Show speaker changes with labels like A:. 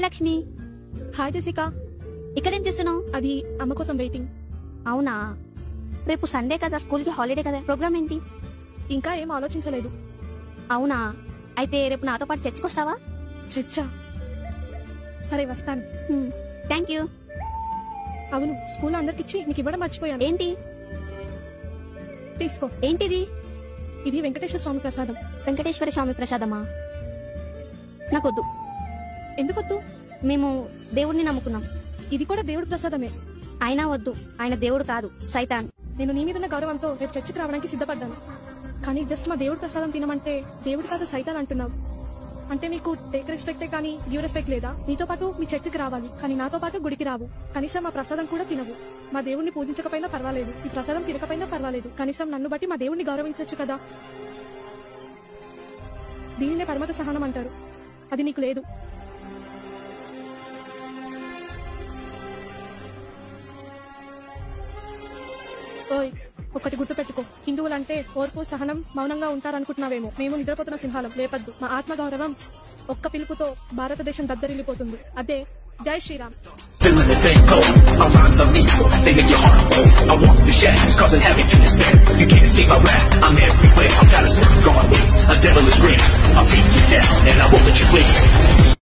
A: Lakshmi.
B: Hi Jessica.
A: ఇక్కడేం చేస్తున్నావు?
B: అది అమ్మ కోసం వెయిటింగ్.
A: అవునా, రేపు సండే కదా, స్కూల్కి హాలిడే కదా, ప్రోగ్రామ్ ఏంటి?
B: ఇంకా ఏం ఆలోచించలేదు.
A: అవునా, అయితే రేపు నాతో పాటు చర్చకొస్తావా?
B: చర్చా? సరే వస్తాను.
A: Thank you.
B: అవును, స్కూల్లో అందరికిచ్చి నీకు ఇవ్వడం మర్చిపోయాను.
A: ఏంటి?
B: తీసుకో.
A: ఏంటిది?
B: ఇది వెంకటేశ్వర స్వామి ప్రసాదం.
A: వెంకటేశ్వర స్వామి ప్రసాదమా? నాకొద్దు.
B: ఎందుకొద్దు?
A: మేము దేవుడిని నమ్ముకున్నాం.
B: ఇది కూడా దేవుడి ప్రసాదమే.
A: అయినా వద్దు, ఆయన దేవుడు కాదు, సైతాన్.
B: నేను నీ మీద ఉన్న గౌరవంతో రేపు చర్చికి రావడానికి సిద్ధపడ్డాను. కానీ జస్ట్ మా దేవుడి ప్రసాదం తినమంటే దేవుడు కాదు సైతాన్ అంటున్నావు. అంటే నీకు టేక్ రెస్పెక్టే కానీ గివ్ రెస్పెక్ట్ లేదా? నీతో పాటు మీ చర్చికి రావాలి, కానీ నాతో పాటు గుడికి రావు. కనీసం మా ప్రసాదం కూడా తినవు. మా దేవుడిని పూజించకపోయినా పర్వాలేదు, ఈ ప్రసాదం తినకపోయినా పర్వాలేదు, కనీసం నన్ను బట్టి మా దేవుడిని గౌరవించవచ్చు కదా. దీనినే పరమత సహనం అంటారు. అది నీకు లేదు. ఓయ్, ఒకటి గుర్తు పెట్టుకో, హిందువులంటే ఓర్పు సహనం మౌనంగా ఉంటారనుకుంటున్నావేమో. మేము నిద్రపోతున్న సింహాలం, లేపద్దు. మా ఆత్మగౌరవం ఒక్క పిలుపుతో భారతదేశం దద్దరిల్లిపోతుంది. అదే జై Sriram.
C: Feeling the same cold, my rhymes are lethal, they make your heart cold. I walk the shadows, causing havoc in despair. You can't escape my wrath, I'm everywhere. I've got a spirit gone waste, a devilish grin. I'll take you down, and I won't let you win.